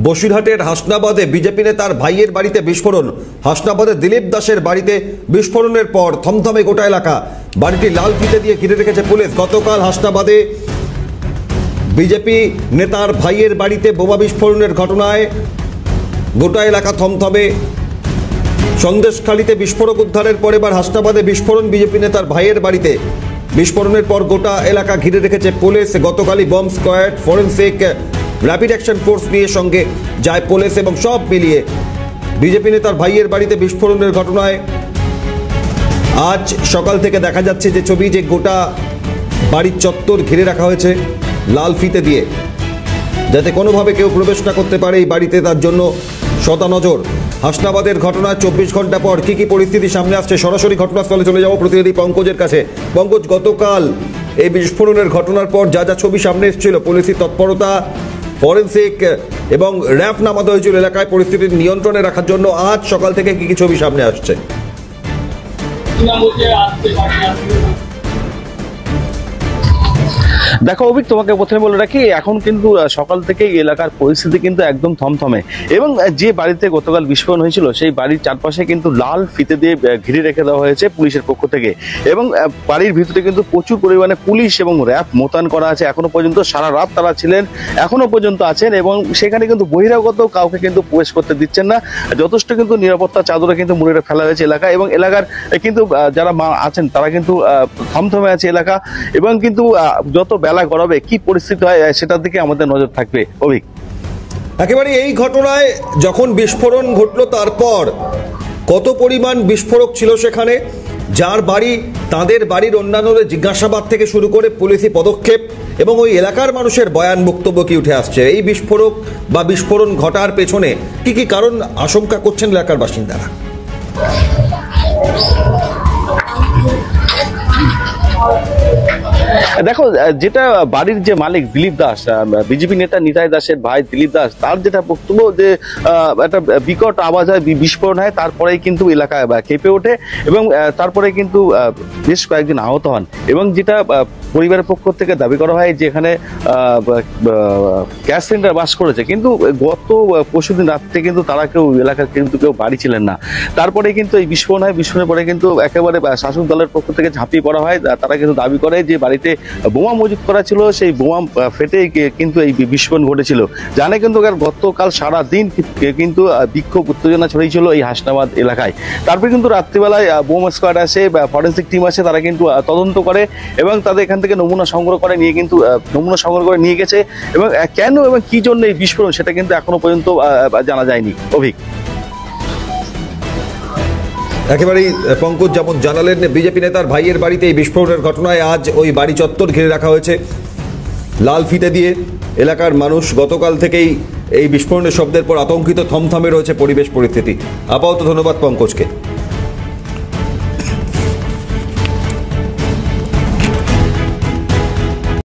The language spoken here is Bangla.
বসিরহাটের হাসনাবাদে বিজেপি নেতার ভাইয়ের বাড়িতে বিস্ফোরণ। হাসনাবাদে দিলীপ দাসের বাড়িতে বিস্ফোরণের পর থমথমে গোটা এলাকা। বাড়িটি লাল ফিতে দিয়ে ঘিরে রেখেছে পুলিশ। গতকাল হাসনাবাদে বিজেপি নেতার ভাইয়ের বাড়িতে বোমা বিস্ফোরণের ঘটনায় গোটা এলাকা থমথমে। সন্দেশখালীতে বিস্ফোরক উদ্ধারের পর এবার হাসনাবাদে বিস্ফোরণ বিজেপি নেতার ভাইয়ের বাড়িতে। বিস্ফোরণের পর গোটা এলাকা ঘিরে রেখেছে পুলিশ। গতকালই bomb squad, forensic, rapid action force নিয়ে সঙ্গে যায় পুলিশ এবং সব মিলিয়ে বিজেপি নেতার ভাইয়ের বাড়িতে বিস্ফোরণের ঘটনায় আজ সকাল থেকে দেখা যাচ্ছে যে ছবি, যে গোটা বাড়ির চত্বর ঘিরে রাখা হয়েছে লাল ফিতে দিয়ে, যাতে কোনোভাবে কেউ প্রবেশ না করতে পারে এই বাড়িতে, তার জন্য সদা নজর। হাসনাবাদের ঘটনা 24 ঘন্টা পর কি কি পরিস্থিতি সামনে আসছে, সরাসরি ঘটনাস্থলে চলে যাব প্রতিনিধি পঙ্কজের কাছে। পঙ্কজ, গতকাল এই বিস্ফোরণের ঘটনার পর যা যা ছবি সামনে এসেছিল, পুলিশের তৎপরতা, ফরেন্সিক এবং র্যাব নামানো হয়েছিল এলাকায় পরিস্থিতি নিয়ন্ত্রণে রাখার জন্য, আজ সকাল থেকে কি কি ছবি সামনে আসছে? দেখো অভিক, তোমাকে প্রথমে বলে রাখি, এখন কিন্তু সকাল থেকে এলাকার পরিস্থিতি কিন্তু একদম থমথমে এবং যে বাড়িতে গতকাল বিস্ফোরণ হয়েছিল সেই বাড়ির চারপাশে কিন্তু লাল ফিতে দিয়ে ঘিরে রেখে দেওয়া হয়েছে পুলিশের পক্ষ থেকে এবং বাড়ির ভিতরে কিন্তু প্রচুর পরিমাণে পুলিশ এবং র্যাব মোতায়েন করা আছে। এখনো পর্যন্ত সারা রাত তারা ছিলেন, এখনো পর্যন্ত আছেন এবং সেখানে কিন্তু বহিরাগত কাউকে কিন্তু প্রবেশ করতে দিচ্ছেন না। যথেষ্ট কিন্তু নিরাপত্তা চাদরে কিন্তু মুড়ে ফেলা হয়েছে এলাকা এবং এলাকার কিন্তু যারা আছেন তারা কিন্তু থমথমে আছে এলাকা এবং কিন্তু যত বেলা গড়াবে কি পরিস্থিতি হয় সেটার দিকে আমাদের নজর থাকবে। অভিক, একেবারে এই ঘটনায় যখন বিস্ফোরণ ঘটলো তারপর কত পরিমাণ বিস্ফোরক ছিল সেখানে, যার বাড়ি তাদের বাড়ির অন্যান্যদের জিজ্ঞাসাবাদ থেকে শুরু করে পুলিশি পদক্ষেপ এবং ওই এলাকার মানুষের বয়ান বক্তব্য কি উঠে আসছে, এই বিস্ফোরক বা বিস্ফোরণ ঘটার পেছনে কি কি কারণ আশঙ্কা করছেন এলাকার বাসিন্দারা? দেখো, যেটা বাড়ির যে মালিক দিলীপ দাস, বিজেপি নেতা নিতাই দাসের ভাই দিলীপ দাস, তার যেটা বক্তব্য যে একটা বিকট আওয়াজ হয়, বিস্ফোরণ হয়, তারপরেই কিন্তু এলাকায় কেঁপে ওঠে এবং তারপরে কিন্তু বেশ কয়েকদিন আহত হন এবং যেটা পরিবারের পক্ষ থেকে দাবি করা হয় যে এখানে গ্যাস সিলিন্ডার বাস করেছে, কিন্তু গত পরশুদিন রাত্রে কিন্তু তারা কেউ এলাকার কিন্তু কেউ বাড়ি ছিলেন না। তারপরে কিন্তু এই বিস্ফোরণ হয়, বিস্ফোরণের পরে কিন্তু একেবারে শাসক দলের পক্ষ থেকে ঝাঁপিয়ে পড়া হয়। তারা কিন্তু দাবি করে যে বাড়িতে বোমা মজুত করা ছিল, সেই বোমা ফেটে কিন্তু এই বিস্ফোরণ ঘটেছিল। জানে কিন্তু গতকাল সারা দিন কিন্তু বিক্ষোভ উত্তেজনা ছড়িয়েছিল এই হাসনাবাদ এলাকায়। তারপরে কিন্তু রাত্রিবেলায় বোম স্কোয়াড আসে, ফরেন্সিক টিম আসে, তারা কিন্তু তদন্ত করে এবং তাদের এখান থেকে নমুনা সংগ্রহ করে নিয়ে গেছে এবং কেন এবং কি জন্য এই বিস্ফোরণ সেটা কিন্তু এখনো পর্যন্ত জানা যায়নি। অভিক, একেবারেই পঙ্কজ যেমন জানালেন, বিজেপি নেতার ভাইয়ের বাড়িতে এই বিস্ফোরণের ঘটনায় আজ ওই বাড়ি চত্বর ঘিরে রাখা হয়েছে লাল ফিতে দিয়ে। এলাকার মানুষ গতকাল থেকেই এই বিস্ফোরণের শব্দের পর আতঙ্কিত, থমথমে রয়েছে পরিবেশ পরিস্থিতি। আপাতত ধন্যবাদ পঙ্কজকে।